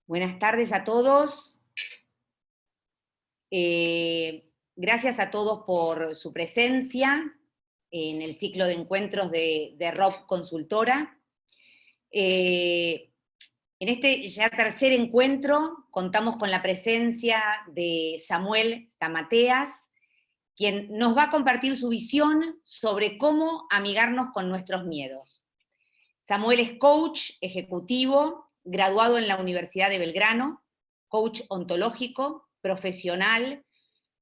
Buenas tardes a todos. Gracias a todos por su presencia en el ciclo de encuentros de ROP Consultora. En este ya tercer encuentro contamos con la presencia de Samuel Stamateas, quien nos va a compartir su visión sobre cómo amigarnos con nuestros miedos. Samuel es coach ejecutivo, graduado en la Universidad de Belgrano, coach ontológico, profesional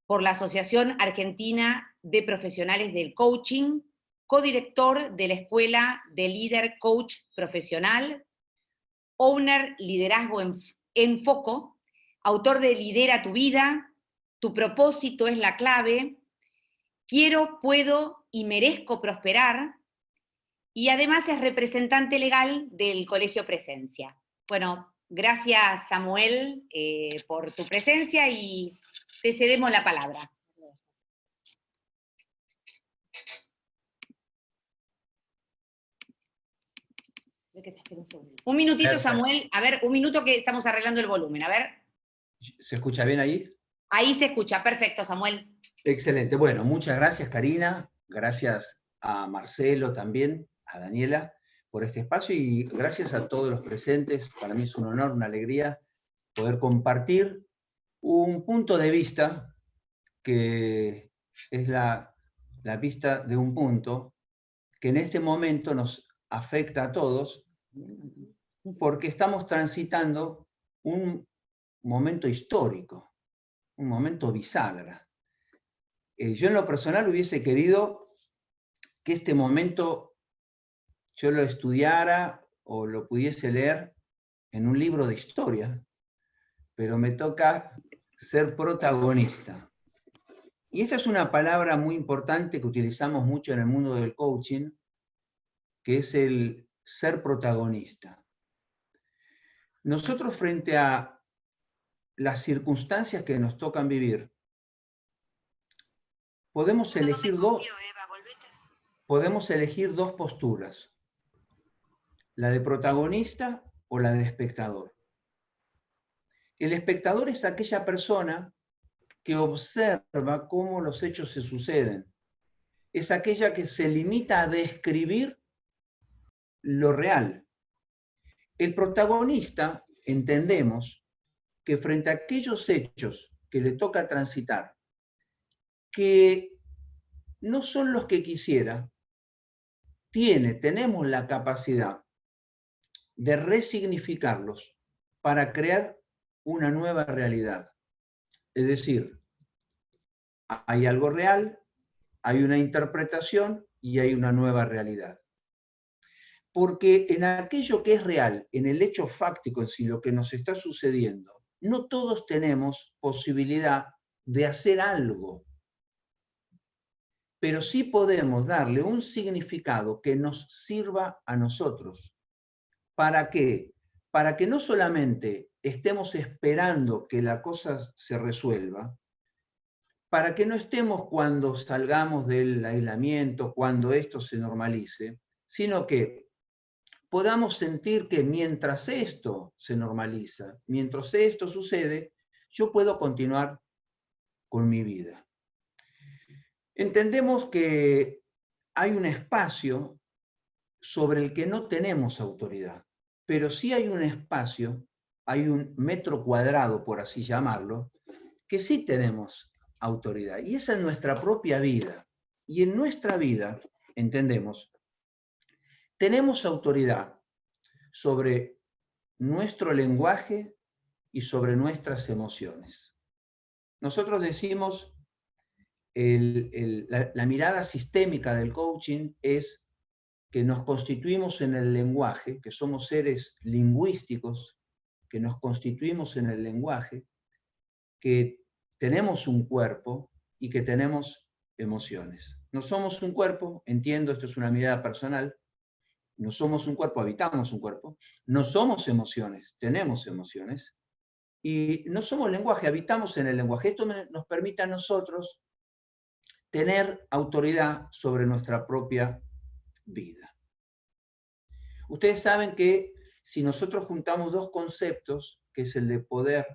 por la Asociación Argentina de Profesionales del Coaching, codirector de la Escuela de Líder Coach Profesional, owner Liderazgo en Foco, autor de Lidera tu vida, Tu propósito es la clave, Quiero, puedo y merezco prosperar, y además es representante legal del Colegio Presencia. Bueno, gracias Samuel por tu presencia y te cedemos la palabra. Un minutito, Samuel, a ver, un minuto que estamos arreglando el volumen, a ver. ¿Se escucha bien ahí? Ahí se escucha, perfecto, Samuel. Excelente, bueno, muchas gracias Karina, gracias a Marcelo también, a Daniela, por este espacio y gracias a todos los presentes. Para mí es un honor, una alegría poder compartir un punto de vista que es la vista de un punto que en este momento nos afecta a todos porque estamos transitando un momento histórico, un momento bisagra. Yo en lo personal hubiese querido que este momento yo lo estudiara o lo pudiese leer en un libro de historia, pero me toca ser protagonista. Y esta es una palabra muy importante que utilizamos mucho en el mundo del coaching, que es el ser protagonista. Nosotros frente a las circunstancias que nos tocan vivir, podemos elegir dos posturas, la de protagonista o la de espectador. El espectador es aquella persona que observa cómo los hechos se suceden. Es aquella que se limita a describir lo real. El protagonista, entendemos, que frente a aquellos hechos que le toca transitar, que no son los que quisiera, tenemos la capacidad de resignificarlos para crear una nueva realidad. Es decir, hay algo real, hay una interpretación y hay una nueva realidad. Porque en aquello que es real, en el hecho fáctico, en sí, lo que nos está sucediendo, no todos tenemos posibilidad de hacer algo, pero sí podemos darle un significado que nos sirva a nosotros. ¿Para qué? Para que no solamente estemos esperando que la cosa se resuelva, para que no estemos cuando salgamos del aislamiento, cuando esto se normalice, sino que podamos sentir que mientras esto se normaliza, mientras esto sucede, yo puedo continuar con mi vida. Entendemos que hay un espacio sobre el que no tenemos autoridad, pero sí hay un espacio, hay un metro cuadrado, por así llamarlo, que sí tenemos autoridad, y esa es nuestra propia vida. Y en nuestra vida, entendemos, tenemos autoridad sobre nuestro lenguaje y sobre nuestras emociones. Nosotros decimos, la mirada sistémica del coaching es que nos constituimos en el lenguaje, que somos seres lingüísticos, que nos constituimos en el lenguaje, que tenemos un cuerpo y que tenemos emociones. No somos un cuerpo, entiendo, esto es una mirada personal, no somos un cuerpo, habitamos un cuerpo, no somos emociones, tenemos emociones, y no somos lenguaje, habitamos en el lenguaje. Esto nos permite a nosotros tener autoridad sobre nuestra propia vida. Ustedes saben que Si nosotros juntamos dos conceptos, que es el de poder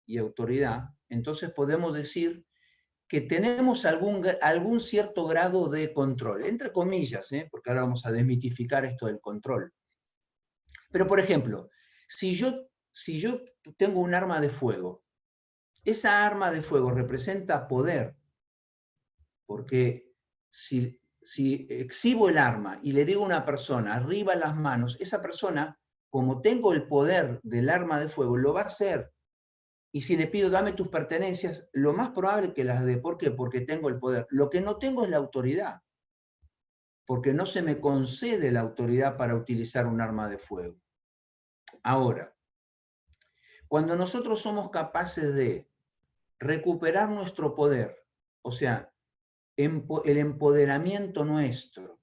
y autoridad, entonces podemos decir que tenemos algún cierto grado de control, entre comillas, porque ahora vamos a desmitificar esto del control. Pero, por ejemplo, si yo tengo un arma de fuego, esa arma de fuego representa poder, porque si exhibo el arma y le digo a una persona, arriba las manos, esa persona, como tengo el poder del arma de fuego, lo va a hacer. Y si le pido, dame tus pertenencias, lo más probable es que las dé. ¿Por qué? Porque tengo el poder. Lo que no tengo es la autoridad, porque no se me concede la autoridad para utilizar un arma de fuego. Ahora, cuando nosotros somos capaces de recuperar nuestro poder, o sea, el empoderamiento nuestro,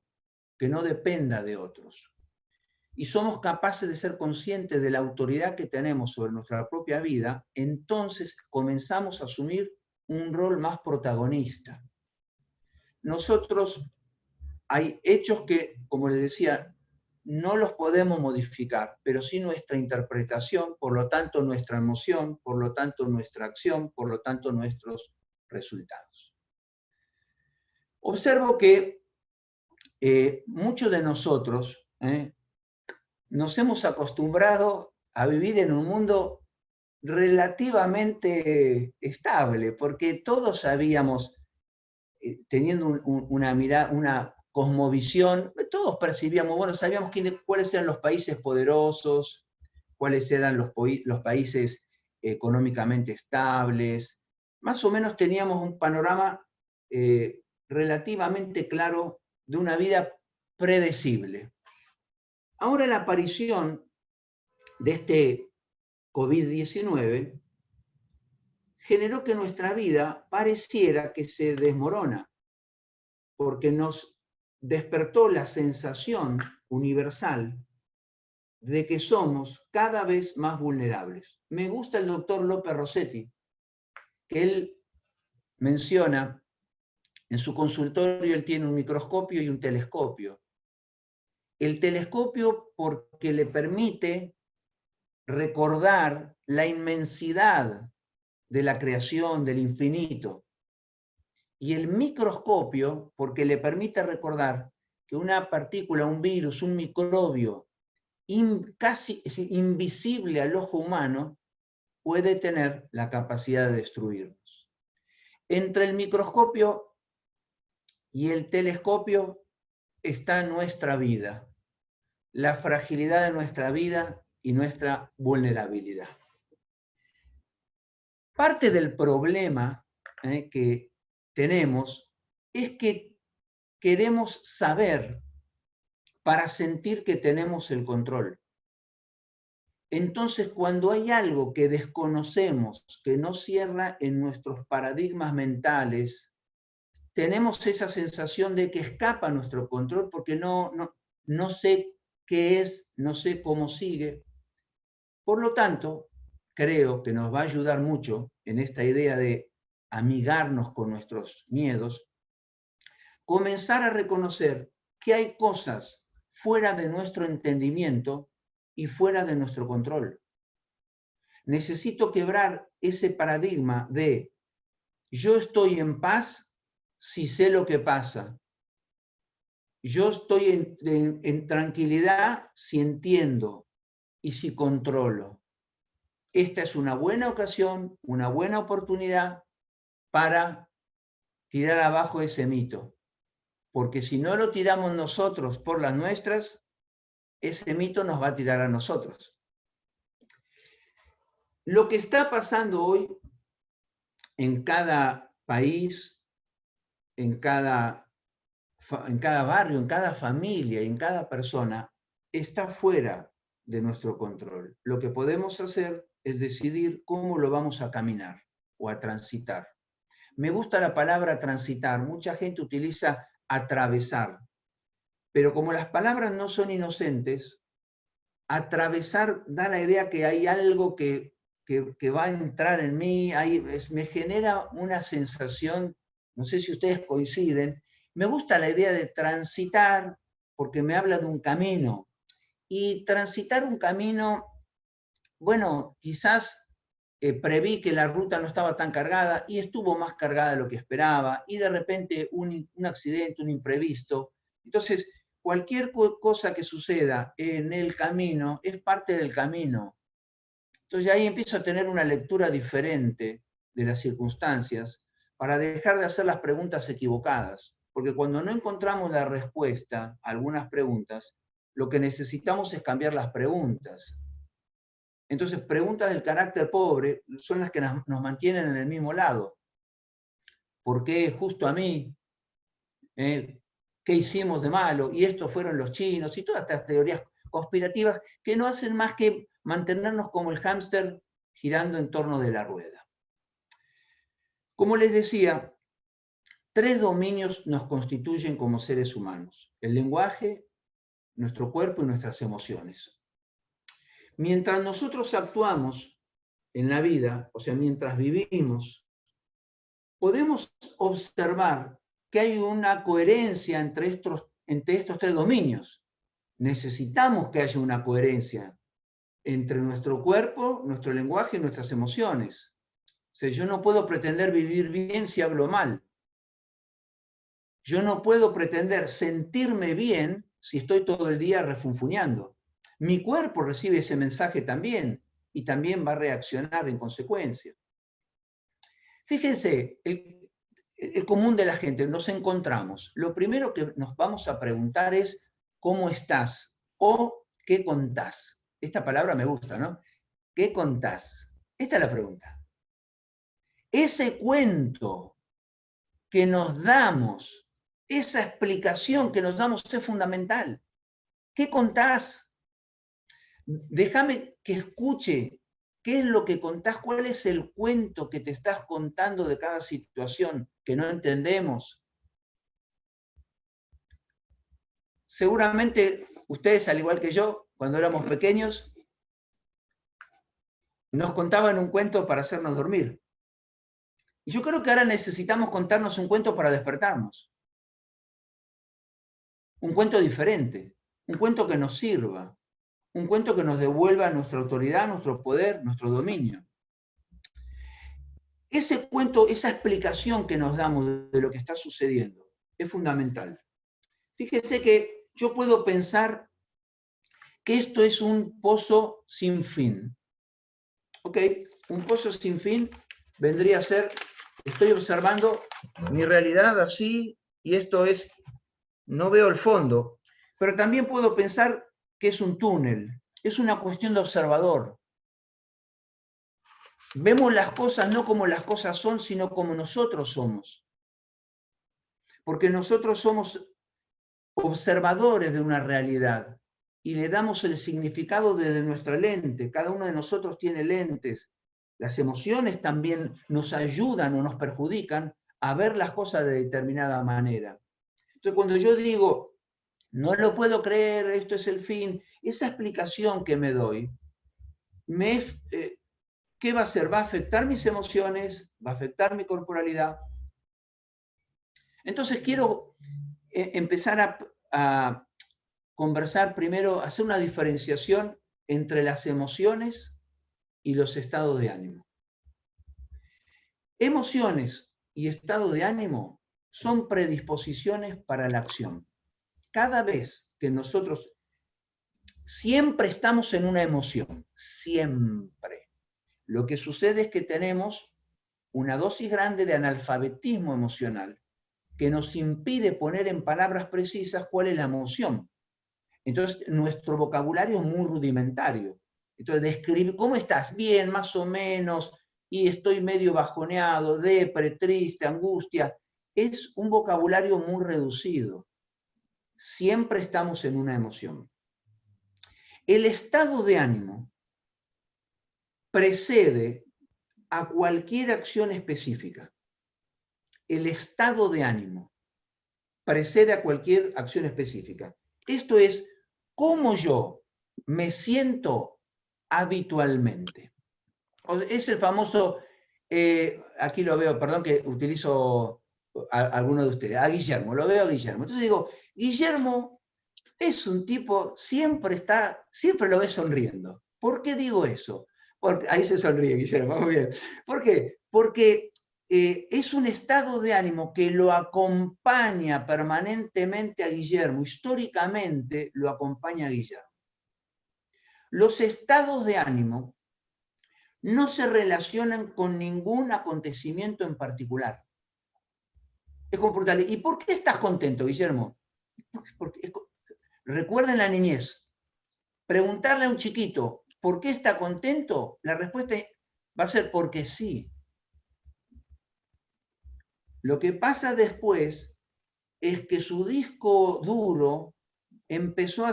que no dependa de otros, y somos capaces de ser conscientes de la autoridad que tenemos sobre nuestra propia vida, entonces comenzamos a asumir un rol más protagonista. Nosotros hay hechos que, como les decía, no los podemos modificar, pero sí nuestra interpretación, por lo tanto nuestra emoción, por lo tanto nuestra acción, por lo tanto nuestros resultados. Observo que muchos de nosotros nos hemos acostumbrado a vivir en un mundo relativamente estable, porque todos sabíamos, teniendo una mirada, una cosmovisión, todos percibíamos, bueno, sabíamos cuáles eran los países poderosos, cuáles eran los países económicamente estables, más o menos teníamos un panorama relativamente claro de una vida predecible. Ahora la aparición de este COVID-19 generó que nuestra vida pareciera que se desmorona, porque nos despertó la sensación universal de que somos cada vez más vulnerables. Me gusta el doctor López Rossetti, que él menciona en su consultorio, él tiene un microscopio y un telescopio. El telescopio porque le permite recordar la inmensidad de la creación, del infinito. Y el microscopio porque le permite recordar que una partícula, un virus, un microbio, casi invisible al ojo humano, puede tener la capacidad de destruirnos. Entre el microscopio y el telescopio está nuestra vida, la fragilidad de nuestra vida y nuestra vulnerabilidad. Parte del problema que tenemos es que queremos saber para sentir que tenemos el control. Entonces, cuando hay algo que desconocemos, que no cierra en nuestros paradigmas mentales, tenemos esa sensación de que escapa nuestro control porque no sé qué es, no sé cómo sigue. Por lo tanto, creo que nos va a ayudar mucho en esta idea de amigarnos con nuestros miedos, comenzar a reconocer que hay cosas fuera de nuestro entendimiento y fuera de nuestro control. Necesito quebrar ese paradigma de yo estoy en paz si sé lo que pasa. Yo estoy en tranquilidad si entiendo y si controlo. Esta es una buena ocasión, una buena oportunidad para tirar abajo ese mito. Porque si no lo tiramos nosotros por las nuestras, ese mito nos va a tirar a nosotros. Lo que está pasando hoy en cada país, en cada barrio, en cada familia, en cada persona, está fuera de nuestro control. Lo que podemos hacer es decidir cómo lo vamos a caminar o a transitar. Me gusta la palabra transitar. Mucha gente utiliza atravesar. Pero como las palabras no son inocentes, atravesar da la idea que hay algo que va a entrar en mí, me genera una sensación, no sé si ustedes coinciden, me gusta la idea de transitar porque me habla de un camino. y transitar un camino, bueno, quizás preví que la ruta no estaba tan cargada y estuvo más cargada de lo que esperaba, y de repente un accidente, un imprevisto. Entonces, cualquier cosa que suceda en el camino es parte del camino. Entonces ahí empiezo a tener una lectura diferente de las circunstancias para dejar de hacer las preguntas equivocadas. Porque cuando no encontramos la respuesta a algunas preguntas, lo que necesitamos es cambiar las preguntas. Entonces, preguntas del carácter pobre son las que nos mantienen en el mismo lado. ¿Por qué justo a mí? ¿Qué hicimos de malo? Y estos fueron los chinos, y todas estas teorías conspirativas que no hacen más que mantenernos como el hámster girando en torno de la rueda. Como les decía, 3 dominios nos constituyen como seres humanos: el lenguaje, nuestro cuerpo y nuestras emociones. Mientras nosotros actuamos en la vida, o sea, mientras vivimos, podemos observar que hay una coherencia entre estos 3 dominios. Necesitamos que haya una coherencia entre nuestro cuerpo, nuestro lenguaje y nuestras emociones. O sea, yo no puedo pretender vivir bien si hablo mal. Yo no puedo pretender sentirme bien si estoy todo el día refunfuñando. Mi cuerpo recibe ese mensaje también y también va a reaccionar en consecuencia. Fíjense, el común de la gente, nos encontramos. Lo primero que nos vamos a preguntar es ¿cómo estás? O ¿qué contás? Esta palabra me gusta, ¿no? ¿Qué contás? Esta es la pregunta. Ese cuento que nos damos, esa explicación que nos damos es fundamental. ¿Qué contás? Déjame que escuche qué es lo que contás, cuál es el cuento que te estás contando de cada situación que no entendemos. Seguramente ustedes, al igual que yo, cuando éramos pequeños, nos contaban un cuento para hacernos dormir. Y yo creo que ahora necesitamos contarnos un cuento para despertarnos. Un cuento diferente, un cuento que nos sirva, un cuento que nos devuelva nuestra autoridad, nuestro poder, nuestro dominio. Ese cuento, esa explicación que nos damos de lo que está sucediendo es fundamental. Fíjense que yo puedo pensar que esto es un pozo sin fin. ¿Ok? Un pozo sin fin vendría a ser, estoy observando mi realidad así y esto es, no veo el fondo, pero también puedo pensar que es un túnel, es una cuestión de observador. Vemos las cosas no como las cosas son, sino como nosotros somos. Porque nosotros somos observadores de una realidad y le damos el significado desde nuestra lente. Cada uno de nosotros tiene lentes. Las emociones también nos ayudan o nos perjudican a ver las cosas de determinada manera. Entonces, cuando yo digo, no lo puedo creer, esto es el fin, esa explicación que me doy, ¿qué va a hacer? Va a afectar mis emociones, va a afectar mi corporalidad. Entonces quiero empezar a conversar primero, hacer una diferenciación entre las emociones y los estados de ánimo. Emociones y estado de ánimo son predisposiciones para la acción. Cada vez que nosotros siempre estamos en una emoción, siempre. Lo que sucede es que tenemos una dosis grande de analfabetismo emocional que nos impide poner en palabras precisas cuál es la emoción. Entonces, nuestro vocabulario es muy rudimentario. Entonces, describir, ¿cómo estás? Bien, más o menos, y estoy medio bajoneado, depre, triste, angustia. Es un vocabulario muy reducido. Siempre estamos en una emoción. El estado de ánimo precede a cualquier acción específica. El estado de ánimo precede a cualquier acción específica. Esto es cómo yo me siento habitualmente. Es el famoso, aquí lo veo, perdón que utilizo a alguno de ustedes, a Guillermo, lo veo a Guillermo. Entonces digo, Guillermo es un tipo, siempre lo ves sonriendo. ¿Por qué digo eso? Porque, ahí se sonríe, Guillermo, muy bien. ¿Por qué? Porque es un estado de ánimo que lo acompaña permanentemente a Guillermo, históricamente lo acompaña a Guillermo. Los estados de ánimo no se relacionan con ningún acontecimiento en particular. Es como preguntarle, ¿y por qué estás contento, Guillermo? Recuerden la niñez. Preguntarle a un chiquito, ¿por qué está contento? La respuesta va a ser porque sí. Lo que pasa después es que su disco duro empezó a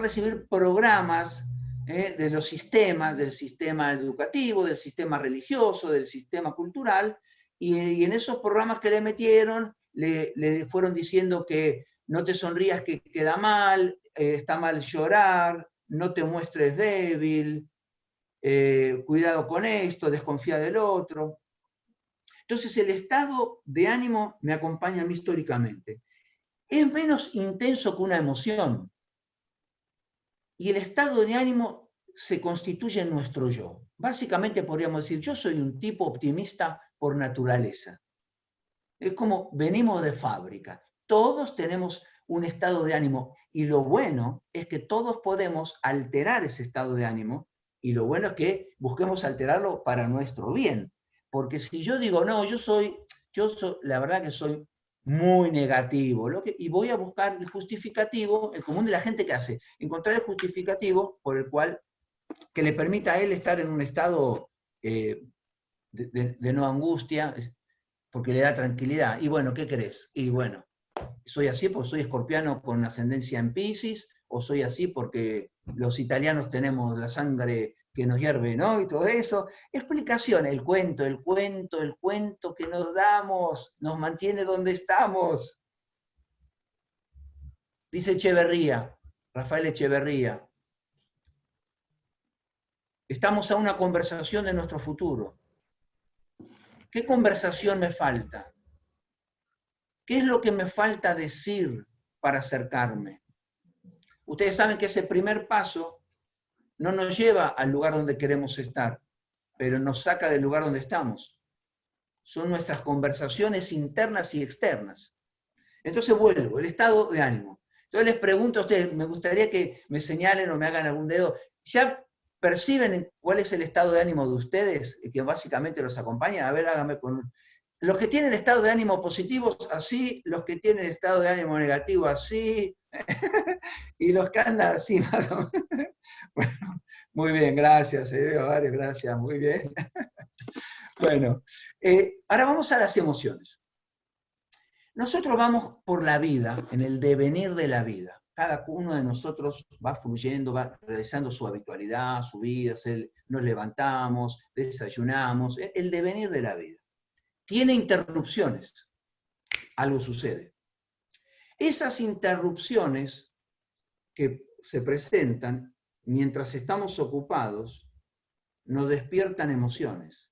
recibir programas de los sistemas, del sistema educativo, del sistema religioso, del sistema cultural, y en esos programas que le metieron, le fueron diciendo que no te sonrías que queda mal, está mal llorar, no te muestres débil, cuidado con esto, desconfía del otro. Entonces el estado de ánimo me acompaña a mí históricamente. Es menos intenso que una emoción. Y el estado de ánimo se constituye en nuestro yo. Básicamente podríamos decir, yo soy un tipo optimista por naturaleza. Es como venimos de fábrica. Todos tenemos un estado de ánimo y lo bueno es que todos podemos alterar ese estado de ánimo y lo bueno es que busquemos alterarlo para nuestro bien. Porque si yo digo, no, yo soy la verdad que soy muy negativo, y voy a buscar el justificativo, el común de la gente que hace, encontrar el justificativo por el cual, que le permita a él estar en un estado de no angustia, porque le da tranquilidad. Y bueno, ¿qué crees? Y bueno, soy así porque soy escorpiano con ascendencia en Piscis, o soy así porque los italianos tenemos la sangre que nos hierve, ¿no? Y todo eso. Explicación, el cuento que nos damos, nos mantiene donde estamos. Dice Echeverría, Rafael Echeverría, estamos a una conversación de nuestro futuro. ¿Qué conversación me falta? ¿Qué es lo que me falta decir para acercarme? Ustedes saben que ese primer paso no nos lleva al lugar donde queremos estar, pero nos saca del lugar donde estamos. Son nuestras conversaciones internas y externas. Entonces vuelvo, el estado de ánimo. Entonces les pregunto a ustedes, me gustaría que me señalen o me hagan algún dedo. ¿Ya perciben cuál es el estado de ánimo de ustedes, que básicamente los acompaña? A ver, háganme con... Los que tienen estado de ánimo positivo, así, los que tienen estado de ánimo negativo, así, y los que andan así, más o menos. Bueno, muy bien, gracias, varios, gracias, muy bien. Bueno, ahora vamos a las emociones. Nosotros vamos por la vida, en el devenir de la vida. Cada uno de nosotros va fluyendo, va realizando su habitualidad, su vida, nos levantamos, desayunamos, el devenir de la vida. Tiene interrupciones, algo sucede. Esas interrupciones que se presentan mientras estamos ocupados nos despiertan emociones.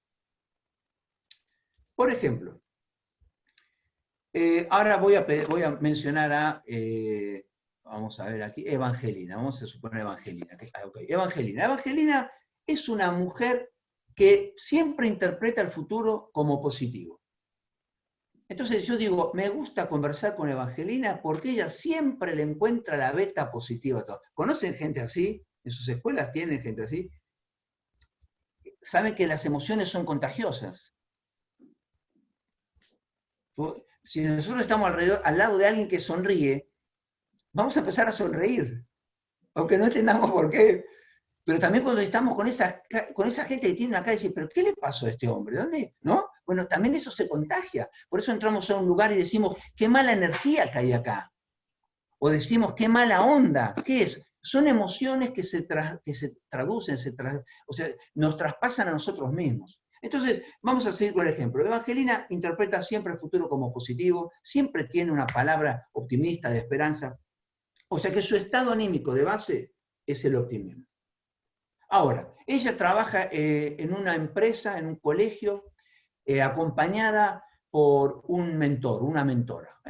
Por ejemplo, ahora voy a mencionar a, vamos a ver aquí, Evangelina, vamos a suponer Evangelina. Okay. Evangelina es una mujer que siempre interpreta el futuro como positivo. Entonces yo digo, me gusta conversar con Evangelina porque ella siempre le encuentra la beta positiva a todo. ¿Conocen gente así? ¿En sus escuelas tienen gente así? Saben que las emociones son contagiosas. Si nosotros estamos al lado de alguien que sonríe, vamos a empezar a sonreír, aunque no entendamos por qué. Pero también cuando estamos con esa gente que tiene acá y dice, ¿pero qué le pasó a este hombre? ¿Dónde? ¿No? Bueno, también eso se contagia. Por eso entramos a un lugar y decimos, qué mala energía que hay acá. O decimos, qué mala onda. ¿Qué es? Son emociones que se traducen, o sea, nos traspasan a nosotros mismos. Entonces, vamos a seguir con el ejemplo. Evangelina interpreta siempre el futuro como positivo, siempre tiene una palabra optimista, de esperanza. O sea que su estado anímico de base es el optimismo. Ahora, ella trabaja en una empresa, en un colegio, acompañada por un mentor, una mentora.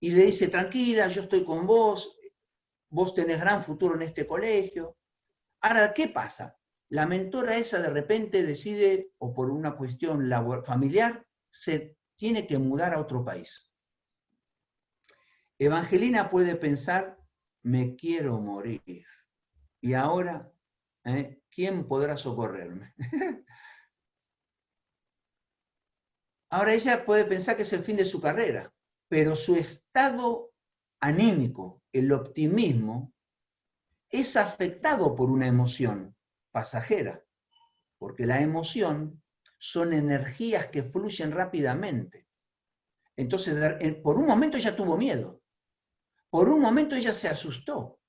y le dice, tranquila, yo estoy con vos, vos tenés gran futuro en este colegio. Ahora, ¿qué pasa? La mentora esa de repente decide, o por una cuestión familiar, se tiene que mudar a otro país. Evangelina puede pensar, me quiero morir. Y ahora, ¿quién podrá socorrerme? Ahora ella puede pensar que es el fin de su carrera, pero su estado anímico, el optimismo, es afectado por una emoción pasajera, porque la emoción son energías que fluyen rápidamente. Entonces, por un momento ella tuvo miedo, por un momento ella se asustó,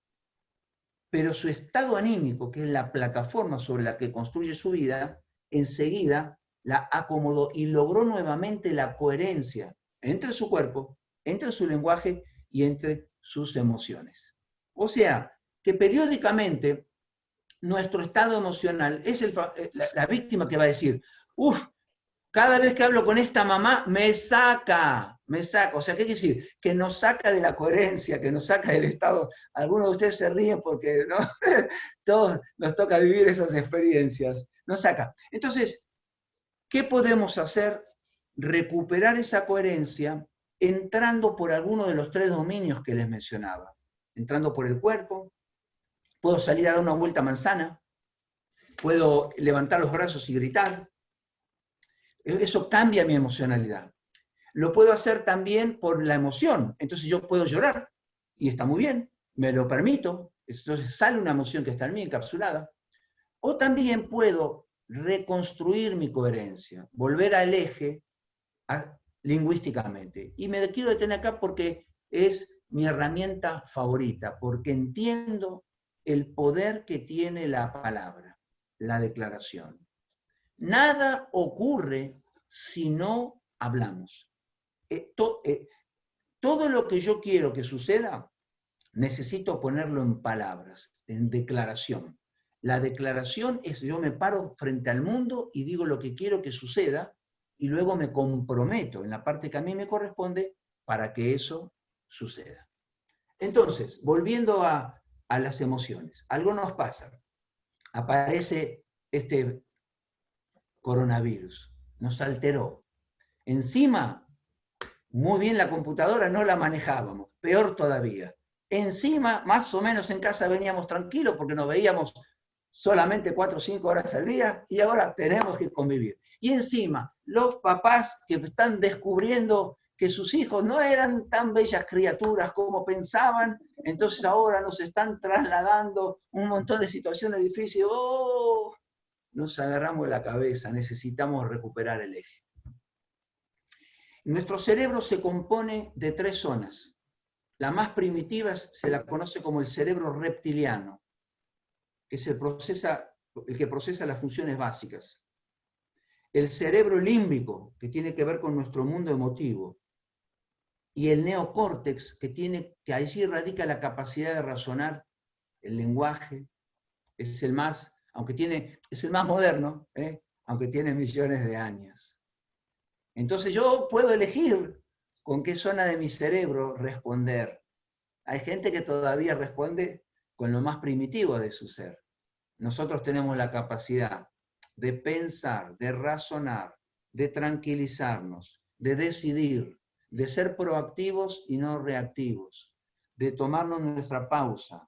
pero su estado anímico, que es la plataforma sobre la que construye su vida, enseguida la acomodó y logró nuevamente la coherencia entre su cuerpo, entre su lenguaje y entre sus emociones. O sea, que periódicamente nuestro estado emocional es la víctima que va a decir, uff, cada vez que hablo con esta mamá me saca. O sea, ¿qué quiere decir? Que nos saca de la coherencia, que nos saca del estado. Algunos de ustedes se ríen porque ¿no? Todos nos toca vivir esas experiencias. Nos saca. Entonces, ¿qué podemos hacer? Recuperar esa coherencia entrando por alguno de los 3 dominios que les mencionaba. Entrando por el cuerpo, puedo salir a dar una vuelta manzana, puedo levantar los brazos y gritar. Eso cambia mi emocionalidad. Lo puedo hacer también por la emoción. Entonces yo puedo llorar y está muy bien, me lo permito. Entonces sale una emoción que está en mí encapsulada. O también puedo reconstruir mi coherencia, volver al eje lingüísticamente. Y me quiero detener acá porque es mi herramienta favorita, porque entiendo el poder que tiene la palabra, la declaración. Nada ocurre si no hablamos. Todo lo que yo quiero que suceda, necesito ponerlo en palabras, en declaración. La declaración es yo me paro frente al mundo y digo lo que quiero que suceda y luego me comprometo en la parte que a mí me corresponde para que eso suceda. Entonces, volviendo a las emociones, algo nos pasa. Aparece este coronavirus, nos alteró. Encima, muy bien la computadora no la manejábamos, peor todavía. Encima, más o menos en casa veníamos tranquilos porque nos veíamos solamente 4 o 5 horas al día y ahora tenemos que convivir. Y encima, los papás que están descubriendo que sus hijos no eran tan bellas criaturas como pensaban, entonces ahora nos están trasladando un montón de situaciones difíciles. ¡Oh! Nos agarramos la cabeza, necesitamos recuperar el eje. Nuestro cerebro se compone de 3 zonas. La más primitiva se la conoce como el cerebro reptiliano, que es el que procesa las funciones básicas. El cerebro límbico, que tiene que ver con nuestro mundo emotivo. Y el neocórtex, que allí radica la capacidad de razonar, el lenguaje. Es el más, es el más moderno, aunque tiene millones de años. Entonces yo puedo elegir con qué zona de mi cerebro responder. Hay gente que todavía responde con lo más primitivo de su ser. Nosotros tenemos la capacidad de pensar, de razonar, de tranquilizarnos, de decidir, de ser proactivos y no reactivos, de tomarnos nuestra pausa,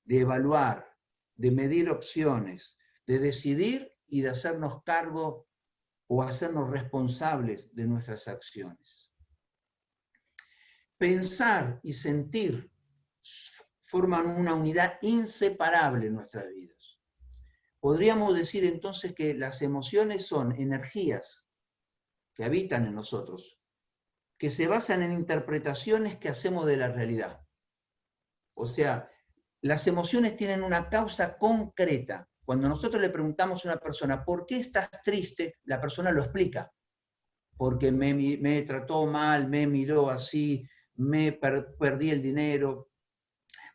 de evaluar, de medir opciones, de decidir y de hacernos cargo o hacernos responsables de nuestras acciones. Pensar y sentir forman una unidad inseparable en nuestras vidas. Podríamos decir entonces que las emociones son energías que habitan en nosotros, que se basan en interpretaciones que hacemos de la realidad. O sea, las emociones tienen una causa concreta. Cuando nosotros le preguntamos a una persona, ¿por qué estás triste? La persona lo explica. Porque me trató mal, me miró así, perdí el dinero.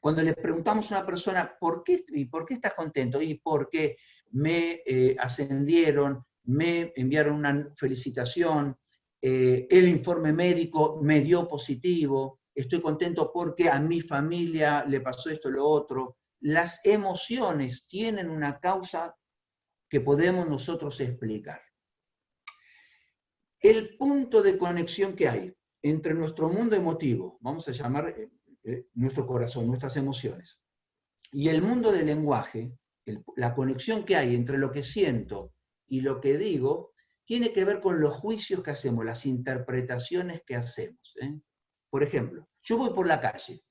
Cuando le preguntamos a una persona, ¿por qué estás contento? Y porque me ascendieron, me enviaron una felicitación, el informe médico me dio positivo. estoy contento porque a mi familia le pasó esto o lo otro. Las emociones tienen una causa que podemos nosotros explicar. El punto de conexión que hay entre nuestro mundo emotivo, vamos a llamar nuestro corazón, nuestras emociones, y el mundo del lenguaje, la conexión que hay entre lo que siento y lo que digo, tiene que ver con los juicios que hacemos, las interpretaciones que hacemos. Por ejemplo, yo voy por la calle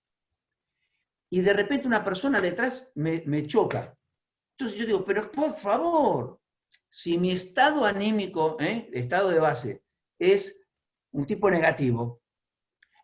y de repente una persona detrás me choca. Entonces yo digo, pero por favor, si mi estado anímico, estado de base, es un tipo negativo,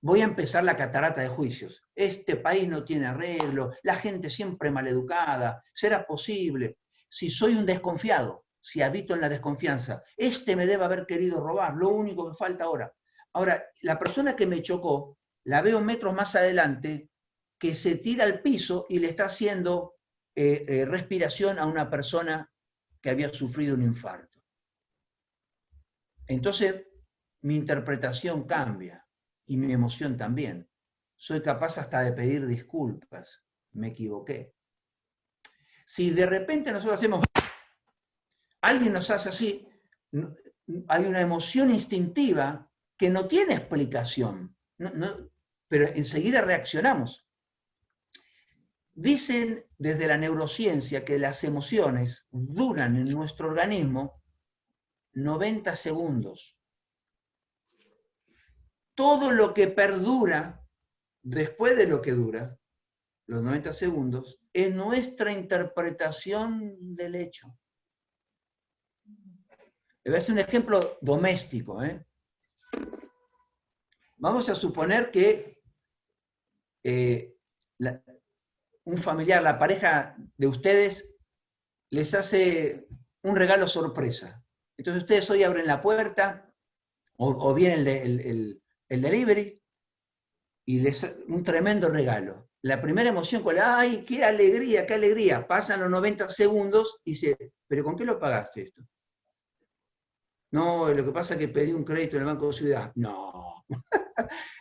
voy a empezar la catarata de juicios. Este país no tiene arreglo, la gente siempre maleducada, ¿será posible? Si soy un desconfiado, si habito en la desconfianza, este me debe haber querido robar, lo único que falta ahora. Ahora, la persona que me chocó, la veo metros más adelante, que se tira al piso y le está haciendo respiración a una persona que había sufrido un infarto. Entonces, mi interpretación cambia y mi emoción también. Soy capaz hasta de pedir disculpas, me equivoqué. Si de repente nosotros hacemos, alguien nos hace así, hay una emoción instintiva que no tiene explicación, pero enseguida reaccionamos. Dicen desde la neurociencia que las emociones duran en nuestro organismo 90 segundos. Todo lo que perdura después de lo que dura, los 90 segundos, es nuestra interpretación del hecho. Le voy a hacer un ejemplo doméstico. Vamos a suponer que un familiar, la pareja de ustedes, les hace un regalo sorpresa. Entonces ustedes hoy abren la puerta, o viene el delivery, y les un tremendo regalo. La primera emoción, ¡ay, qué alegría, qué alegría! Pasan los 90 segundos y dice, ¿pero con qué lo pagaste esto? No, lo que pasa es que pedí un crédito en el Banco de Ciudad. No.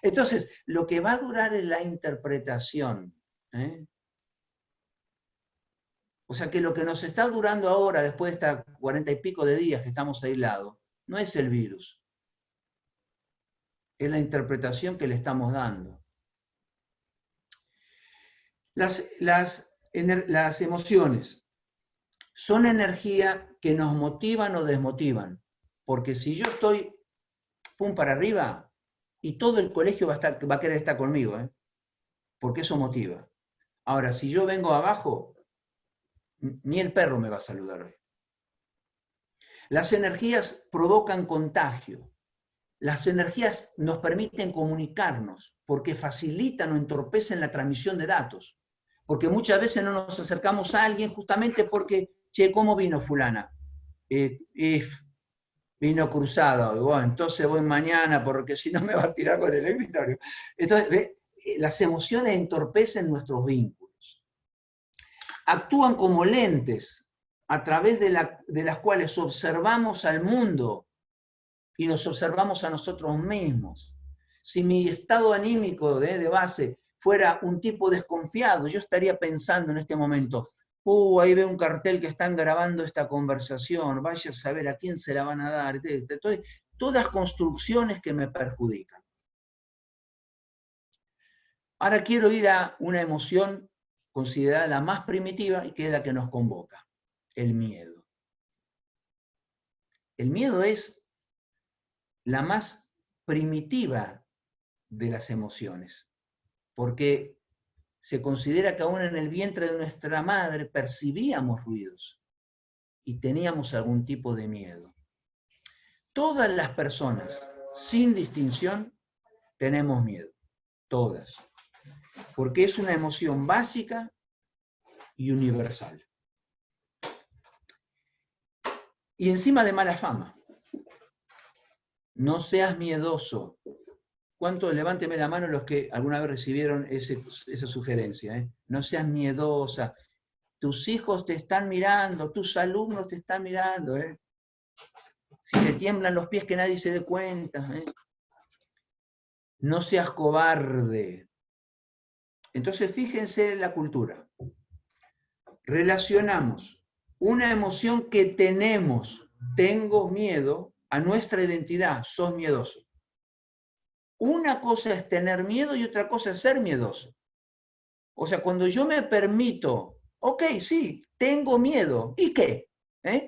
Entonces, lo que va a durar es la interpretación. O sea que lo que nos está durando ahora, después de estas 40 y pico de días que estamos aislados, no es el virus. Es la interpretación que le estamos dando. Las emociones son energía que nos motivan o desmotivan. Porque si yo estoy pum para arriba, y todo el colegio va a querer estar conmigo, porque eso motiva. Ahora, si yo vengo abajo, ni el perro me va a saludar hoy. Las energías provocan contagio. Las energías nos permiten comunicarnos porque facilitan o entorpecen la transmisión de datos. Porque muchas veces no nos acercamos a alguien justamente porque, che, ¿cómo vino fulana? Vino cruzada. Bueno, entonces voy mañana porque si no me va a tirar con el escritorio. Entonces, las emociones entorpecen nuestros vínculos. Actúan como lentes a través de las cuales observamos al mundo y nos observamos a nosotros mismos. Si mi estado anímico de base fuera un tipo desconfiado, yo estaría pensando en este momento, ahí veo un cartel que están grabando esta conversación, vaya a saber a quién se la van a dar. Entonces, todas construcciones que me perjudican. Ahora quiero ir a una emoción considerada la más primitiva y que es la que nos convoca, el miedo. El miedo es la más primitiva de las emociones, porque se considera que aún en el vientre de nuestra madre percibíamos ruidos y teníamos algún tipo de miedo. Todas las personas, sin distinción, tenemos miedo, todas, porque es una emoción básica y universal. Y encima de mala fama. No seas miedoso. ¿Cuántos? Levánteme la mano los que alguna vez recibieron esa sugerencia. No seas miedosa. Tus hijos te están mirando, tus alumnos te están mirando. Si te tiemblan los pies, que nadie se dé cuenta. no seas cobarde. Entonces, fíjense en la cultura. Relacionamos una emoción que tenemos, tengo miedo, a nuestra identidad, sos miedoso. Una cosa es tener miedo y otra cosa es ser miedoso. O sea, cuando yo me permito, ok, sí, tengo miedo, ¿y qué?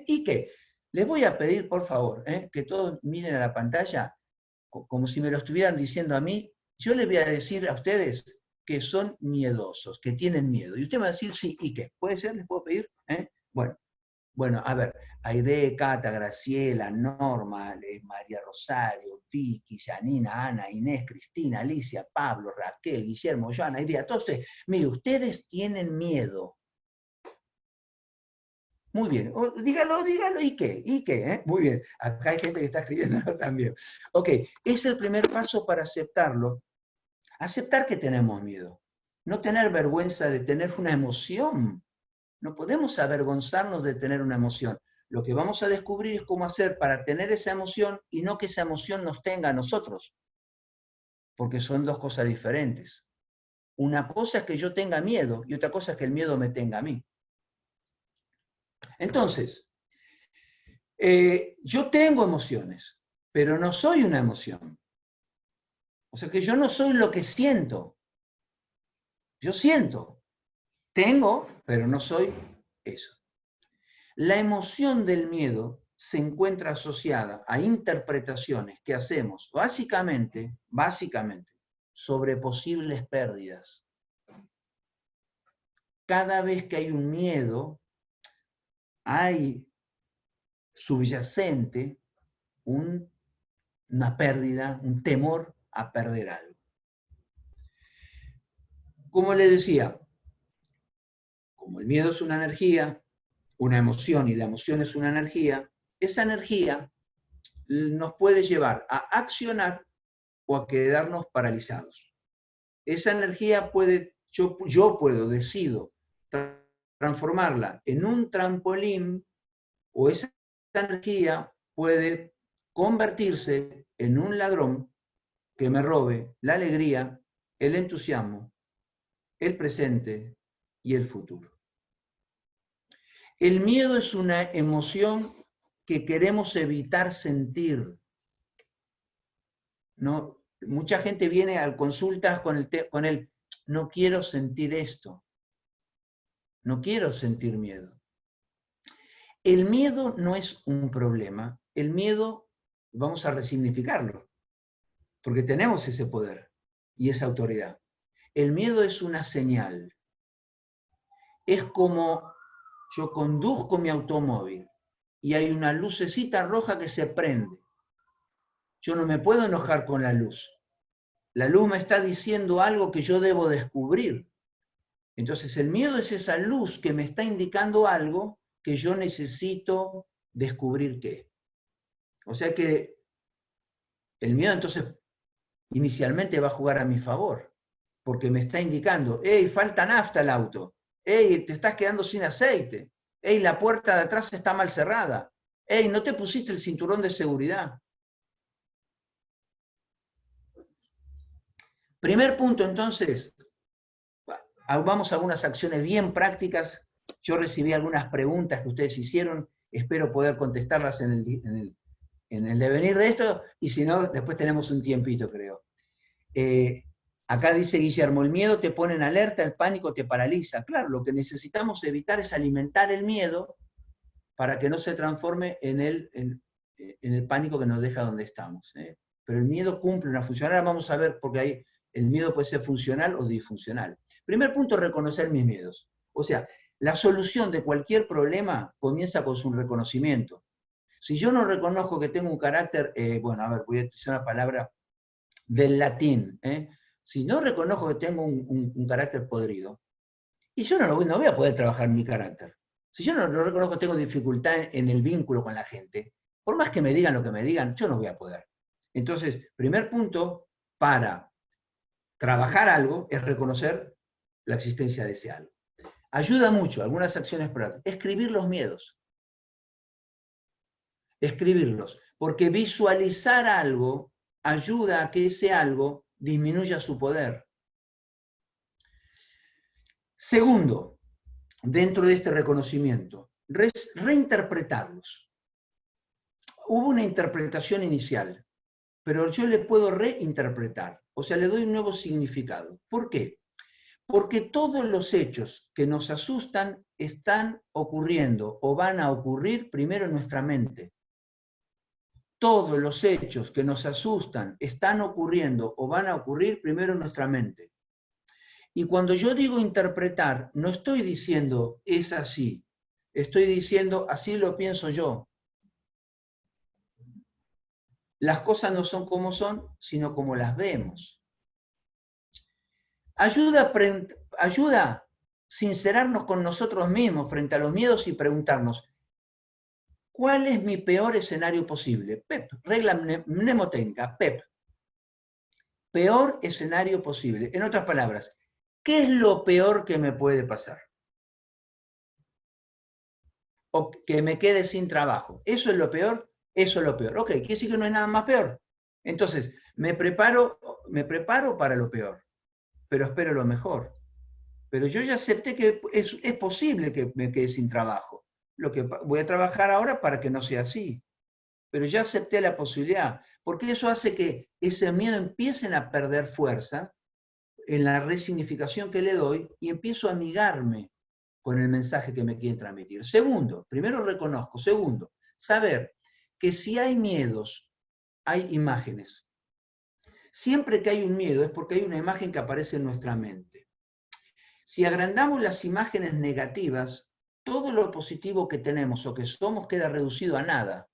¿Y qué? Les voy a pedir, por favor, que todos miren a la pantalla como si me lo estuvieran diciendo a mí. Yo les voy a decir a ustedes que son miedosos, que tienen miedo. Y usted me va a decir sí, ¿y qué? ¿Puede ser? ¿Les puedo pedir? Bueno, a ver, Aide, Cata, Graciela, Norma, María Rosario, Vicky, Janina, Ana, Inés, Cristina, Alicia, Pablo, Raquel, Guillermo, Joana, Idea, todos ustedes. Mire, ustedes tienen miedo. Muy bien, dígalo, ¿y qué? ¿Y qué? Muy bien, acá hay gente que está escribiendo también. Ok, es el primer paso para aceptarlo. Aceptar que tenemos miedo. No tener vergüenza de tener una emoción. No podemos avergonzarnos de tener una emoción. Lo que vamos a descubrir es cómo hacer para tener esa emoción y no que esa emoción nos tenga a nosotros. Porque son dos cosas diferentes. Una cosa es que yo tenga miedo y otra cosa es que el miedo me tenga a mí. Entonces, yo tengo emociones, pero no soy una emoción. O sea que yo no soy lo que siento. Yo siento. Tengo, pero no soy eso. La emoción del miedo se encuentra asociada a interpretaciones que hacemos básicamente, sobre posibles pérdidas. Cada vez que hay un miedo, hay subyacente una pérdida, un temor a perder algo. Como les decía, como el miedo es una energía, una emoción, y la emoción es una energía, esa energía nos puede llevar a accionar o a quedarnos paralizados. Esa energía puede, yo decido transformarla en un trampolín, o esa energía puede convertirse en un ladrón que me robe la alegría, el entusiasmo, el presente y el futuro. El miedo es una emoción que queremos evitar sentir. No, mucha gente viene a consultas con el no quiero sentir esto, no quiero sentir miedo. El miedo no es un problema, el miedo vamos a resignificarlo, porque tenemos ese poder y esa autoridad. El miedo es una señal. Es como yo conduzco mi automóvil y hay una lucecita roja que se prende. Yo no me puedo enojar con la luz. La luz me está diciendo algo que yo debo descubrir. Entonces el miedo es esa luz que me está indicando algo que yo necesito descubrir qué. O sea que el miedo entonces inicialmente va a jugar a mi favor, porque me está indicando, hey, falta nafta el auto, hey, te estás quedando sin aceite, hey, la puerta de atrás está mal cerrada, hey, no te pusiste el cinturón de seguridad. Primer punto entonces, vamos a algunas acciones bien prácticas. Yo recibí algunas preguntas que ustedes hicieron, espero poder contestarlas en el devenir de esto, y si no, después tenemos un tiempito, creo. Acá dice Guillermo, el miedo te pone en alerta, el pánico te paraliza. Claro, lo que necesitamos evitar es alimentar el miedo para que no se transforme en el pánico que nos deja donde estamos. Pero el miedo cumple una función. Ahora vamos a ver, porque ahí el miedo puede ser funcional o disfuncional. Primer punto, reconocer mis miedos. O sea, la solución de cualquier problema comienza con su reconocimiento. Si yo no reconozco que tengo un carácter, bueno, a ver, voy a utilizar una palabra del latín, si no reconozco que tengo un carácter podrido, y yo no voy a poder trabajar mi carácter. Si yo no reconozco que tengo dificultad en el vínculo con la gente, por más que me digan lo que me digan, yo no voy a poder. Entonces, primer punto para trabajar algo es reconocer la existencia de ese algo. Ayuda mucho, algunas acciones prácticas, escribir los miedos. Escribirlos, porque visualizar algo ayuda a que ese algo disminuya su poder. Segundo, dentro de este reconocimiento, reinterpretarlos. Hubo una interpretación inicial, pero yo le puedo reinterpretar, o sea, le doy un nuevo significado. ¿Por qué? Porque todos los hechos que nos asustan están ocurriendo o van a ocurrir primero en nuestra mente. Todos los hechos que nos asustan están ocurriendo o van a ocurrir primero en nuestra mente. Y cuando yo digo interpretar, no estoy diciendo es así, estoy diciendo así lo pienso yo. Las cosas no son como son, sino como las vemos. Ayuda a sincerarnos con nosotros mismos frente a los miedos y preguntarnos, ¿cuál es mi peor escenario posible? PEP, regla mnemotécnica, PEP. Peor escenario posible. En otras palabras, ¿qué es lo peor que me puede pasar? O que me quede sin trabajo. ¿Eso es lo peor? Eso es lo peor. Ok, quiere decir que no hay nada más peor. Entonces, me preparo para lo peor, pero espero lo mejor. Pero yo ya acepté que es posible que me quede sin trabajo. Voy a trabajar ahora para que no sea así. Pero ya acepté la posibilidad, porque eso hace que ese miedo empiece a perder fuerza en la resignificación que le doy y empiezo a amigarme con el mensaje que me quieren transmitir. Segundo, primero reconozco. Segundo, saber que si hay miedos, hay imágenes. Siempre que hay un miedo es porque hay una imagen que aparece en nuestra mente. Si agrandamos las imágenes negativas, todo lo positivo que tenemos o que somos queda reducido a nada.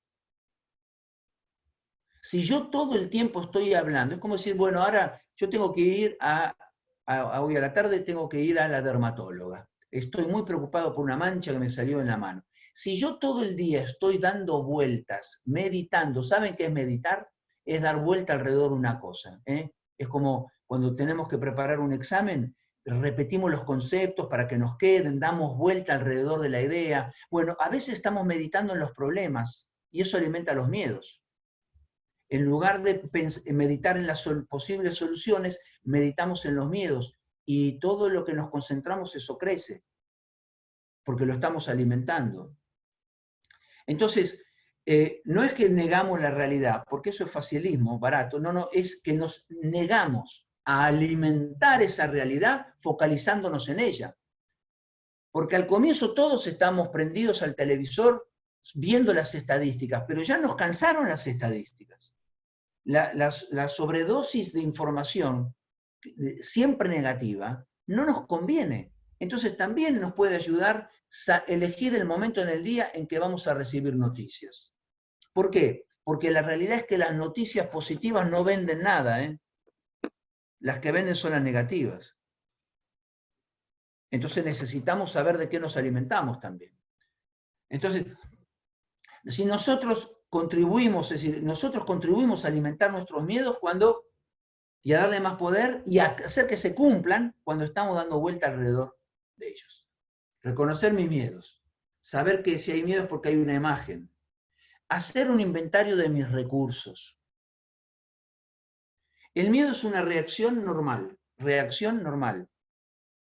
Si yo todo el tiempo estoy hablando, es como decir, bueno, ahora yo tengo que ir hoy a la tarde tengo que ir a la dermatóloga. Estoy muy preocupado por una mancha que me salió en la mano. Si yo todo el día estoy dando vueltas, meditando, ¿saben qué es meditar? Es dar vuelta alrededor de una cosa. Es como cuando tenemos que preparar un examen, repetimos los conceptos para que nos queden, damos vuelta alrededor de la idea. Bueno, a veces estamos meditando en los problemas y eso alimenta los miedos. En lugar de meditar en las posibles soluciones, meditamos en los miedos y todo lo que nos concentramos, eso crece, porque lo estamos alimentando. Entonces, no es que negamos la realidad, porque eso es facilismo barato, no, es que nos negamos a alimentar esa realidad focalizándonos en ella. Porque al comienzo todos estamos prendidos al televisor viendo las estadísticas, pero ya nos cansaron las estadísticas. La sobredosis de información, siempre negativa, no nos conviene. Entonces también nos puede ayudar a elegir el momento en el día en que vamos a recibir noticias. ¿Por qué? Porque la realidad es que las noticias positivas no venden nada, ¿eh? Las que venden son las negativas. Entonces necesitamos saber de qué nos alimentamos también. Entonces, si nosotros contribuimos, es decir, nosotros contribuimos a alimentar nuestros miedos y a darle más poder y a hacer que se cumplan cuando estamos dando vuelta alrededor de ellos. Reconocer mis miedos, saber que si hay miedo es porque hay una imagen, hacer un inventario de mis recursos. El miedo es una reacción normal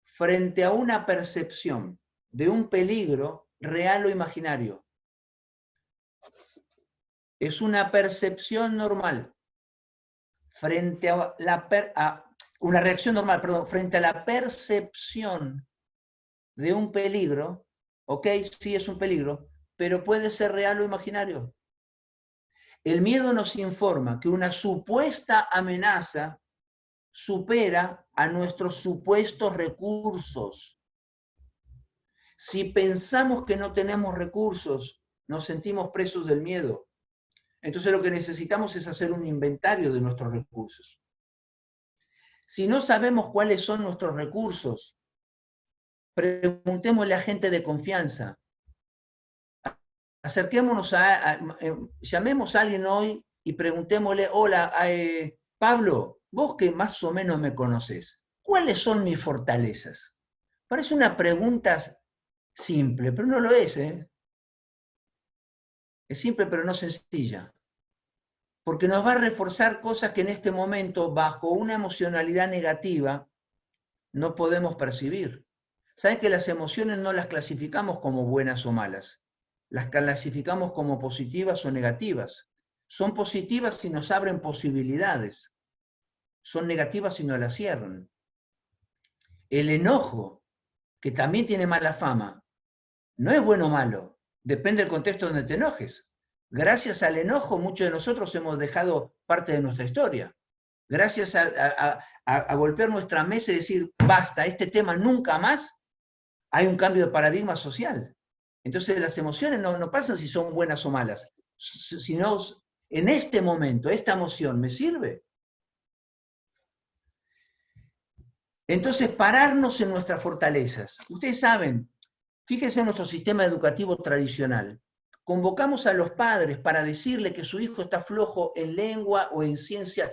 frente a una percepción de un peligro real o imaginario. Es una percepción normal frente a una reacción normal, perdón, frente a la percepción de un peligro. Ok, sí es un peligro, pero puede ser real o imaginario. El miedo nos informa que una supuesta amenaza supera a nuestros supuestos recursos. Si pensamos que no tenemos recursos, nos sentimos presos del miedo. Entonces lo que necesitamos es hacer un inventario de nuestros recursos. Si no sabemos cuáles son nuestros recursos, preguntémosle a gente de confianza. Acerquémonos llamemos a alguien hoy y preguntémosle, hola, Pablo, vos que más o menos me conoces, ¿cuáles son mis fortalezas? Parece una pregunta simple, pero no lo es, ¿eh? Es simple, pero no sencilla. porque nos va a reforzar cosas que en este momento, bajo una emocionalidad negativa, no podemos percibir. ¿Saben que las emociones no las clasificamos como buenas o malas? Las clasificamos como positivas o negativas. Son positivas si nos abren posibilidades. Son negativas si nos las cierran. El enojo, que también tiene mala fama, no es bueno o malo. Depende del contexto donde te enojes. Gracias al enojo, muchos de nosotros hemos dejado parte de nuestra historia. Gracias a golpear nuestra mesa y decir, basta, este tema nunca más, hay un cambio de paradigma social. Entonces las emociones no pasan si son buenas o malas, sino en este momento, esta emoción me sirve. Entonces pararnos en nuestras fortalezas. Ustedes saben, fíjense en nuestro sistema educativo tradicional. Convocamos a los padres para decirle que su hijo está flojo en lengua o en ciencia.